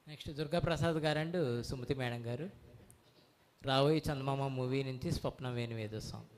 Next Durgaprasad గారు and Sumathi madam గారు రాబోయే చందమామ మూవీ నుంచి స్వప్నం వేణు ఏదో సాంగ్.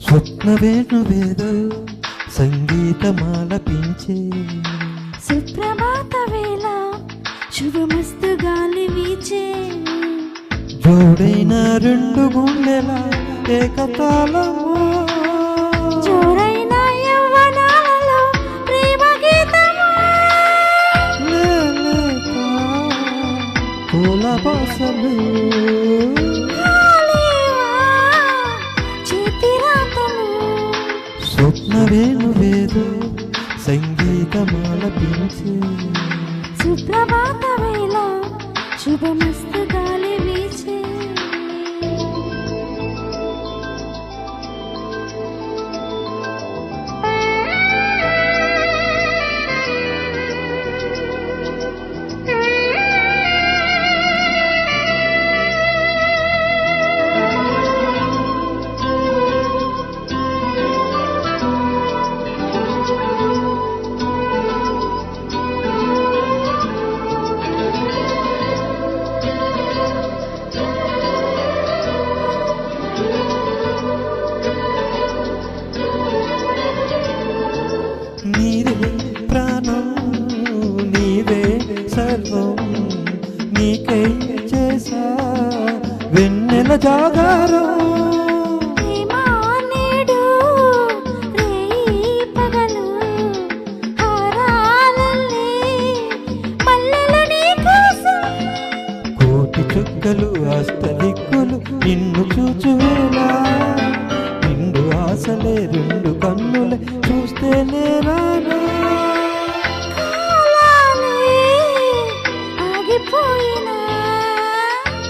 స్వప్నవేణువేదో సంగీతమాలపించే సుప్రభాత వేళ శుభమస్తు గాలి వీచే జోడైన రెండు గుండెల ఏకతాళము జోరైన యవ్వనాలలో ప్రేమ గీతము పూల బాసలు స్వప్నవేణువేదో సంగీతమాలపించే సుప్రభాత వేళ శుభమస్తు గాలి వీచే నీవే ప్రాణం నీవే సర్వం నీకై చేసా వెన్నెల జాగారం కోటి చుక్కలు అస్తదిక్కులు నిన్ను చూచువేలా నిండు ఆశలే రెండు కన్నులే చూస్తేనే రానా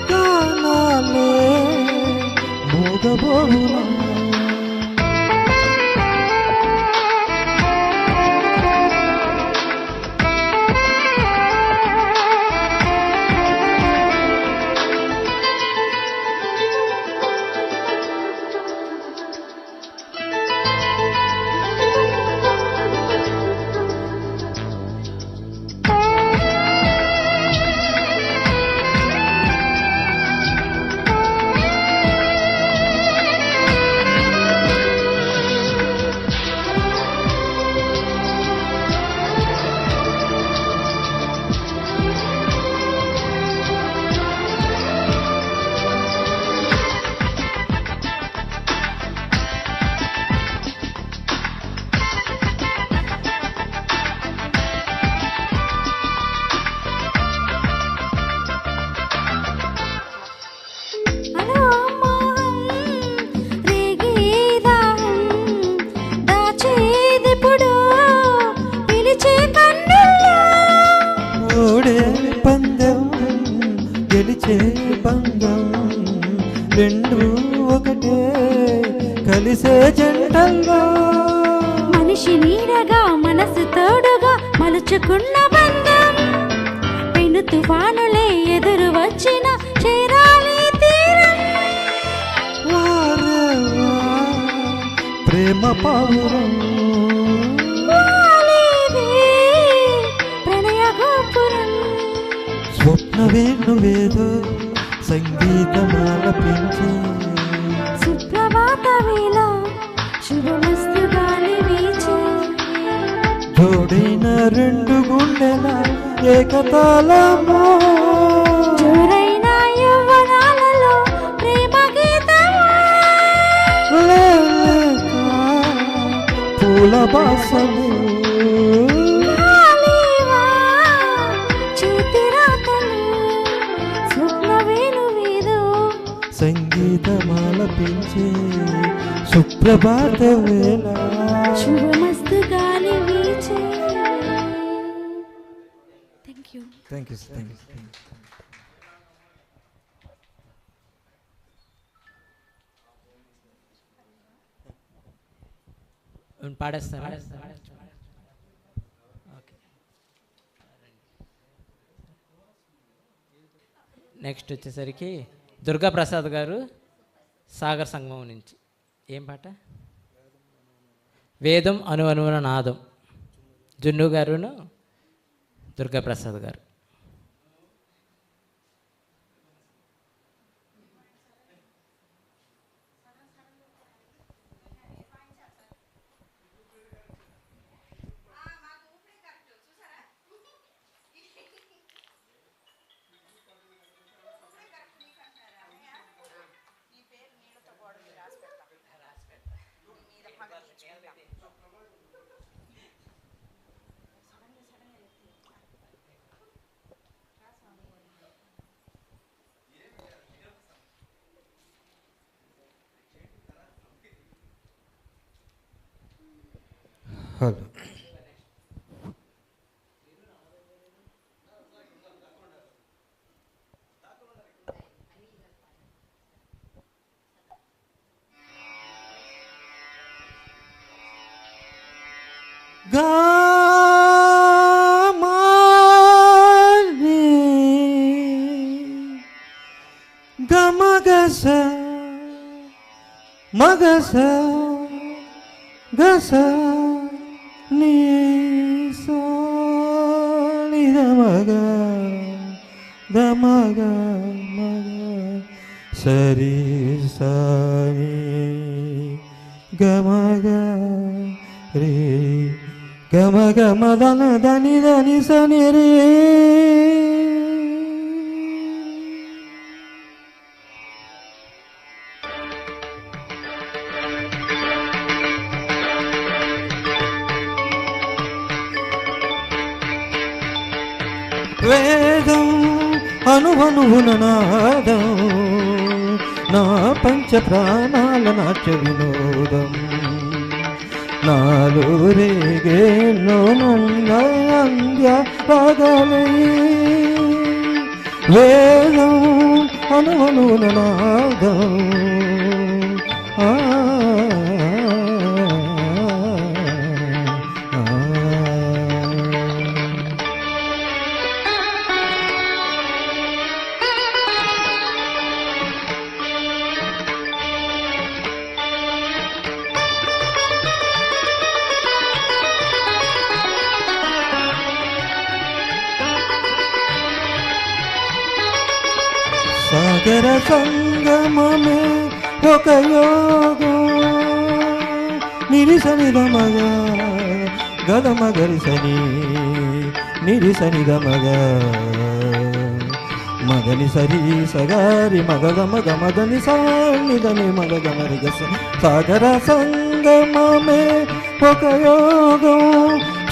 కానాలే మూగబోవునా గెలిచే బంధం రెండు ఒకటే కలిసే జంటల్లో మనిషి నీడగా మనసు తోడుగా మలుచుకున్న బంధం పెను తుఫానులే ఎదురు వచ్చిన చేరాలి తీరం వారే ప్రేమ పావురం వాలేదే ప్రణయ గోపురం. స్వప్న వేణువేదో సంగీతమాలపించే సుప్రభాత వేళ శుభమస్తు గాలి వీచే. జోడైన రెండు గుండెల ఏకతాళమో జోరైన యవ్వనాలలో ప్రేమ గీతమో. లేక పూల బాసలు గాలివా చేతి రాతలు స్వప్న వేణువేదో సంగీతమాలపించే సుప్రభాత వేళ. శుభమస్తు గాలి వీచే. Thank you. Thank you. పాడేస్తారా? ఓకే. నెక్స్ట్ వచ్చేసరికి దుర్గా ప్రసాద్ గారు సాగర్ సంగమం నుంచి. ఏం పాట? వేదం అనువనువున నాదం. జున్ను గారును దుర్గా ప్రసాద్ గారు. హలో. గమగస మగస గస నిదమగ దమగ మగ సరి సారి గమగ రే గమగ మదన దని దని సని రే. వేదం అనువనువున నాదం నా పంచ ప్రాణాల నాట్య వినోదం నాలో రేగేలో నంద్య రాగలే. వేదం అనువనువున నాదం సాగర సంగమమే ఒక యోగం నిరిసనిదమగ గదమగరిసని నిరిసనిదమగ మగని సరి సగారి మగగమగ మదని సానిదని మగగమరి గస. సాగర సంగమమే ఒక యోగం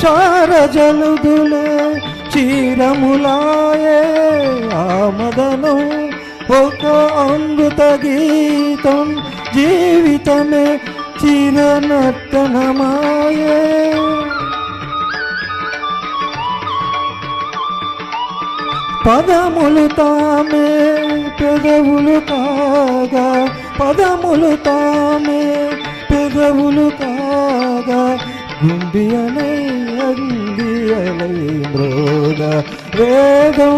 చార జలుదులే చీరములాయే ఆమదనం ఒక అమృత గీతం జీవితమే చిరనర్తనమాయే. పదములు తామే పెదవులు కాగా పదములు తామే పెదవులు కాగా గుండి అనే అంది అలై మృగ. వేదం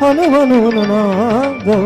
అనువనువున నాదం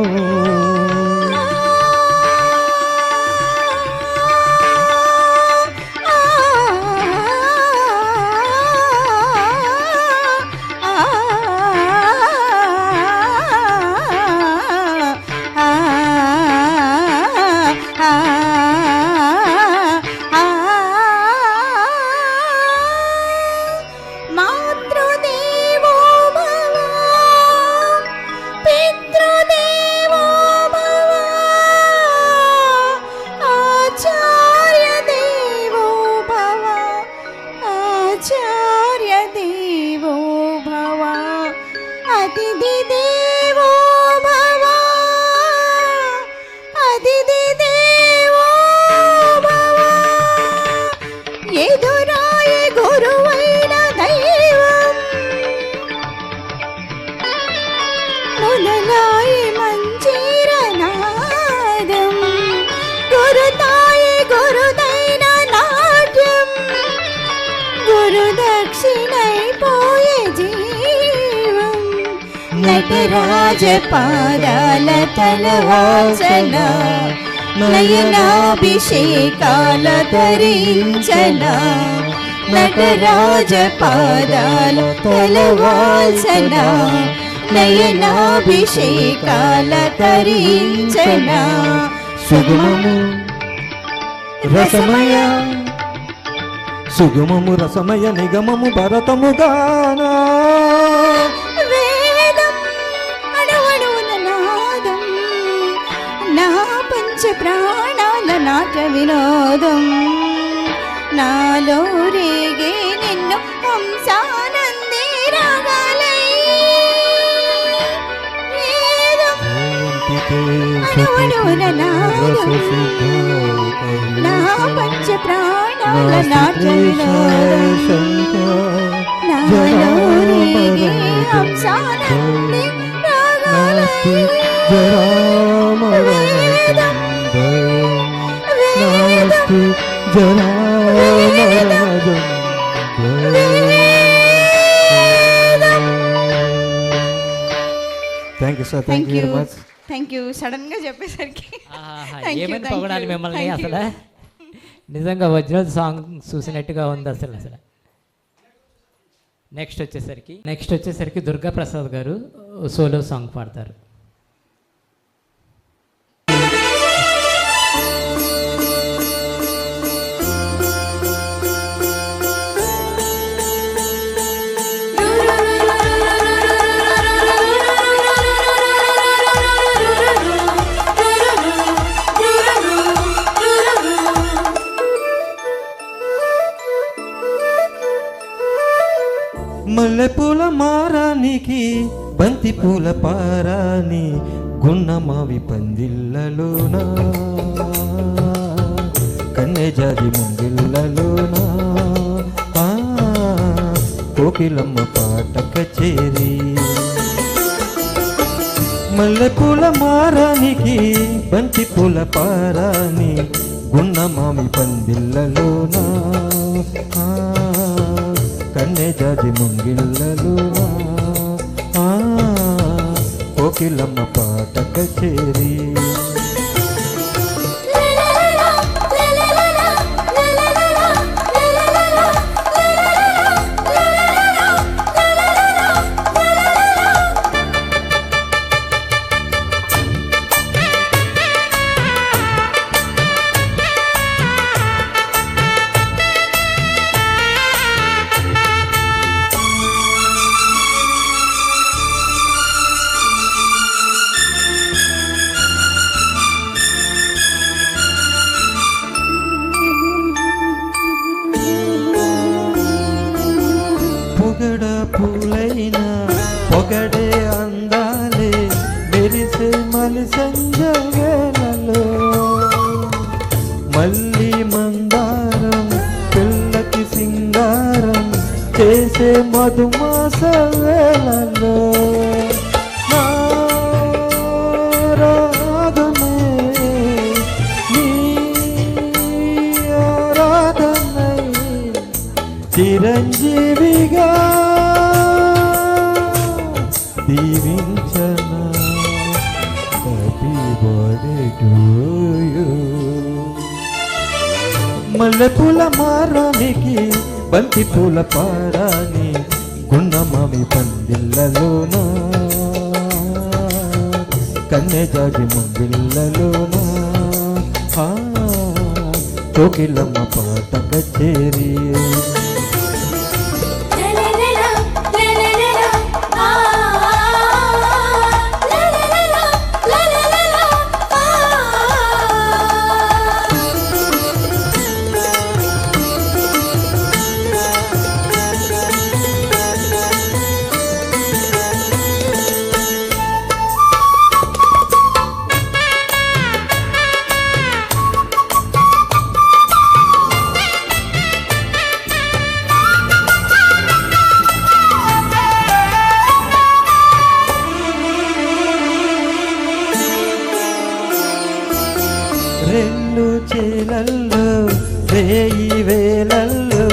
నటరాజ పాదాల తలవాసన నయనాభిషేకాల ధరించన నటరాజ పాదాల తలవాసన నయనాభిషేకాల ధరించన సుగమము రసమయ సుగమము రసమయ నిగమము భరతము గానా వేదం అణువణువున నాదం నా పంచ ప్రాణాల నాట వినోదం నాలో రేగే నిన్ను హంసానందే రాగాలై వేదం అణువణువున నాదం నా పంచ ప్రాణాల నాట వినోదం నాలో రేగే హంసానందే రాగాలై వేదం thank you sir, thank you very much. Thank you sudden గా చెప్పేసరికి Thank you, ఏమని thank పొగడాలి you, మిమ్మల్ని thank you. అసలు నిజంగా వజ్రోత్ సాంగ్ చూసినట్టుగా ఉంది అసలు. నెక్స్ట్ వచ్చేసరికి దుర్గా ప్రసాద్ గారు సోలో సాంగ్ పాడతారు. మల్లెపూల మారానికి బంతి పూల పారాని గున్నమావి పందిళ్ళలోనా కన్నెజాజి ముంగిళ్ళలోనా కోకిలమ్మ పాట కచేరి మల్లెపూల మారానికి బంతి పూల పారాని గున్నమావి పందిళ్ళలోనా కన్నెజాజి ముంగిళ్ళలోనా కోకిలమ్మ పాట కచేరి పొగడ పూలైన పొగడే అందాలే మెరిసే మలిసంజ వేళలో మల్లి మందారం పిల్లకి సింగారం చేసే మధుమాస వేళలో రాగమే నీ ఆరాధనై చిరంజీవిగా దీవించన హ్యాపీ బర్త్డే టు యు మల్లెపూల మారానికి బంతి పూల పారాని గున్నమామి పందిళ్ళలోనా కన్నెజాజి ముంగిళ్ళలోనా కోకిలమ్మ పాట కచేరి రెండు చేలల్లో వేయి వేలల్లో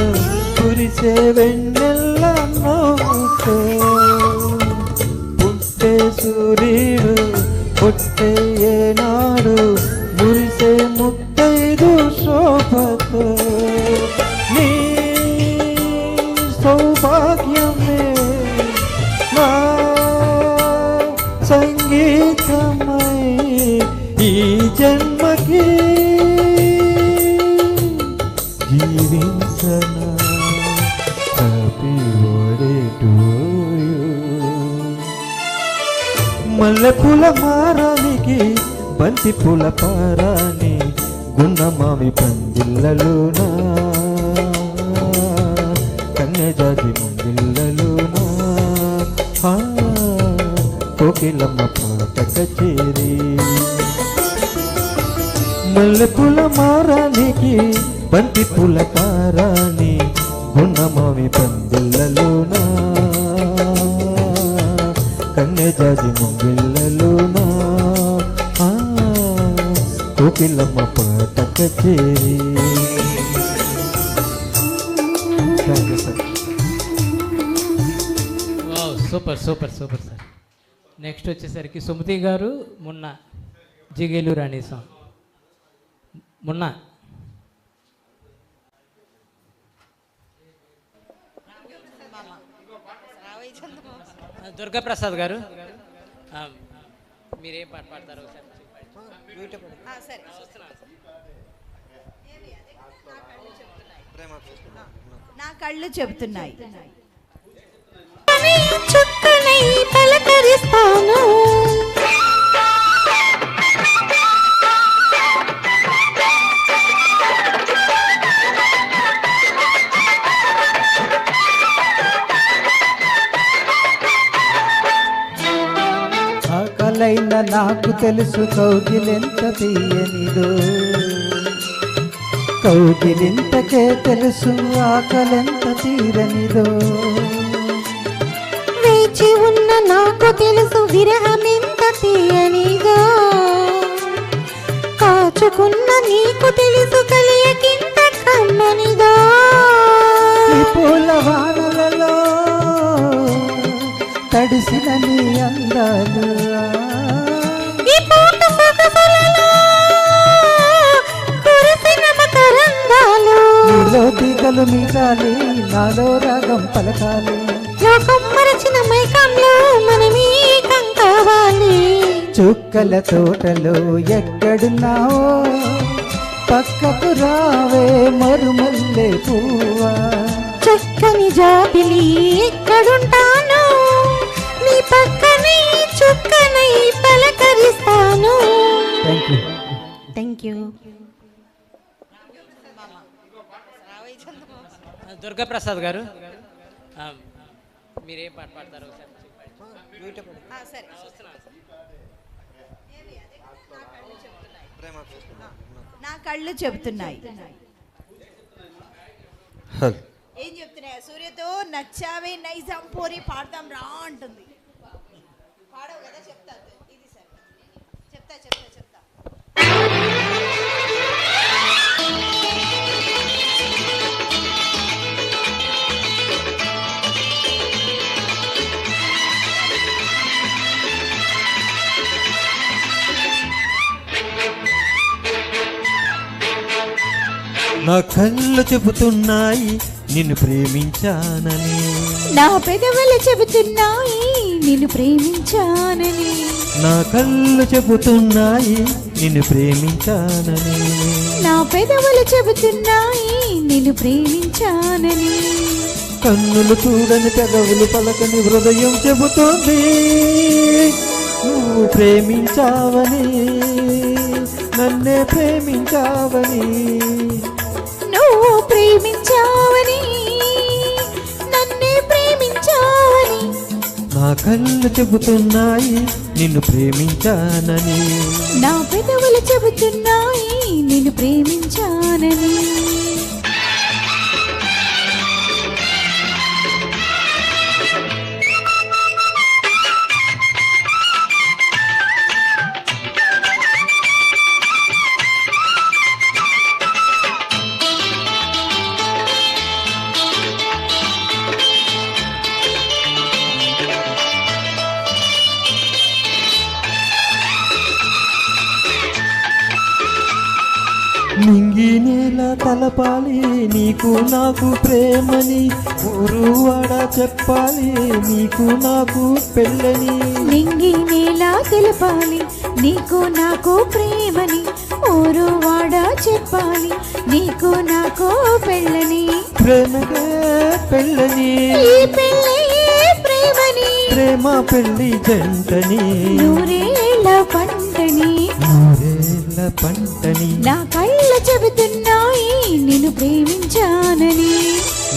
కురిసే వెన్నెల్ల నోతో పుట్టే సూర్యుడు పుట్టే ఏనాడు మురిసే ముత్తైదు శోభతో నీ సౌభాగ్యమే నా సంగీతమై ఈ జన్మకి జీవించనా హ్యాపీ బర్త్డే టు యు మల్లెపూల మారానికి బంతి పూల పారాని గున్నమామి పందిళ్ళలోనా కన్యజాతి ముంగిళ్ళలోనా కోకిలమ్మ పాట కచేరి మల్లెపూల మారానికి బంతి పూల పారాని గున్నమామి పందిళ్ళలోనా కన్యజాజి ముంగిళ్ళలోనా కోకిలమ్మ పాట కచేరి. Super super super sir. Next వచ్చేసరికి సుమతి గారు మొన్న జిగేలు రాణి సాంగ్ మొన్న దుర్గాప్రసాద్ గారు మీరేం పాట పాడతారు నా కళ్ళు చెబుతున్నాయి. చుక్కనై పలకరిస్తాను ఆకలైన నాకు తెలుసు కౌగిలెంత తీయనిదో కౌగిలింతకే తెలుసు ఆకలెంత తీరనిదో వేచి ఉన్న నాకు తెలుసు విరహమెంత తీయనిదో కాచుకున్న నీకు తెలుసు కలియకింత కమ్మనిదో ఈ పూల వానలలో తడిసిన నీ అందాలు ఈ పూట సొగసులలో కురిసిన మకరందాలు నీలో తీగలు మీటాలి నాలో రాగం పలకాలి లోకం మరచిన మైకంలో మనమేకం కావాలి చుక్కల తోటలో ఎక్కడున్నావో పక్కకు రావే మరుమల్లె పువ్వా చక్కని జాబిలి ఎక్కడుంటాను నీ పక్కనే చుక్కనై పలకరిస్తాను. Thank you. దుర్గాప్రసాద్ గారు మీరేం పాట పాడతారు నా కళ్ళు చెబుతున్నాయి. ఏం చెప్తున్నాయి? సూర్యతో నచ్చావే నైజాం పోరి పాడతాం రా అంటుంది. పాడవు కదా? చెప్తా ఇది సార్ చెప్తా చెప్తా చెప్తా నా కళ్ళు చెబుతున్నాయి నిన్ను ప్రేమించానని నా పెదవులు చెబుతున్నాయి నిన్ను ప్రేమించానని నా కళ్ళు చెబుతున్నాయి నిన్ను ప్రేమించానని నా పెదవులు చెబుతున్నాయి నిన్ను ప్రేమించానని కన్నులు చూడని పెదవులు పలకని హృదయం చెబుతోంది నువ్వు ప్రేమించావని నన్నే ప్రేమించావని నువ్వు ప్రేమించావని నన్నే ప్రేమించావని నా కళ్ళు చెబుతున్నాయి నిన్ను ప్రేమించానని నా పెదవులు చెబుతున్నాయి నిన్ను ప్రేమించానని నింగి నేల తలపాలి నీకు నాకు ప్రేమని ఊరువాడ చెప్పాలి నీకు నాకు పెళ్ళని నింగి నేల తెలపాలి నీకు నాకు ప్రేమని ఊరు వాడ చెప్పాలి నీకు నాకు పెళ్ళని ప్రేమకే పెళ్ళని ఈ పెళ్ళే ప్రేమని ప్రేమ పెళ్ళి జంటని నూరేళ్ళ పంటని నూరేళ్ళ పంటని నా కళ్ళు చెబుతున్నాయి నిన్ను ప్రేమించానని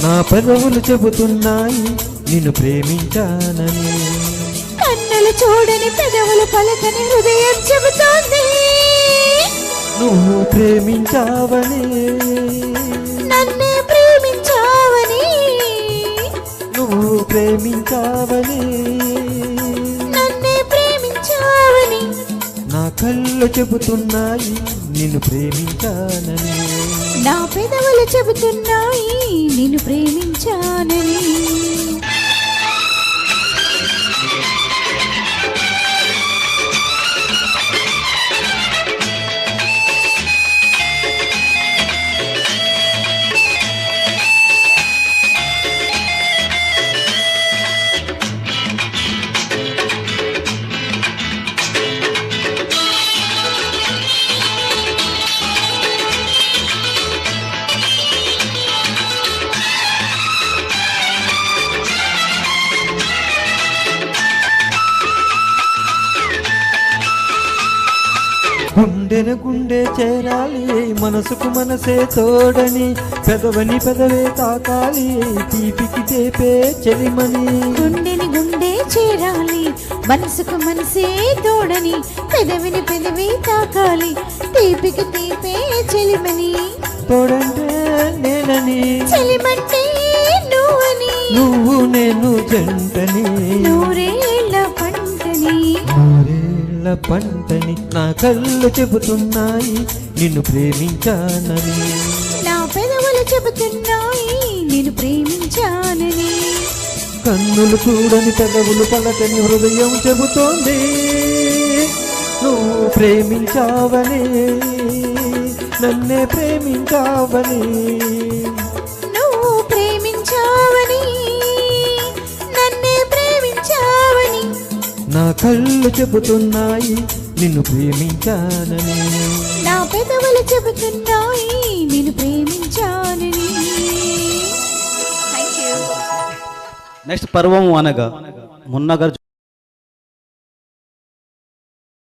నా పెదవులు చెబుతున్నాయి నిన్ను ప్రేమించానని కన్నులు చూడని పెదవులు పలకని హృదయం చెబుతోంది నువ్వు ప్రేమించావని నన్నే ప్రేమించావని నువ్వు ప్రేమించావని నన్నే ప్రేమించావని నా కళ్ళు చెబుతున్నాయి నిన్ను ప్రేమించానని నా పెదవులు చెబుతున్నాయి నిన్ను ప్రేమించానని గుండెన గుండె చేరాలి మనసుకు మనసే తోడని పెదవని పెదవే తాకాలి తీపికి తేపే చెలిమని గుండెని గుండె చేరాలి మనసుకు మనసే తోడని పెదవిని పెదవి తాకాలి తీపికి తీపే చెలిమని తోడంటే నేనని చెలిమంటే నువ్వని నువ్వు నేను జంటని నూరేళ్ళ పంటని నూరేళ్ళ పంటని నా కళ్ళు చెబుతున్నాయి నిన్ను ప్రేమించానని నా పెదవులు చెబుతున్నాయి నిన్ను ప్రేమించానని కన్నులు చూడని పెదవులు పలకని హృదయం చెబుతోంది నువ్వు ప్రేమించావని నన్నే ప్రేమించావని నువ్వు ప్రేమించావని నన్నే ప్రేమించావని నా కళ్ళు చెబుతున్నాయి నిన్ను ప్రేమించానని నా పెదవులు చెబుతున్నాయి నిన్ను ప్రేమించానని థ్యాంక్ యూ. నెక్స్ట్ పర్వం అనగా మున్నగారు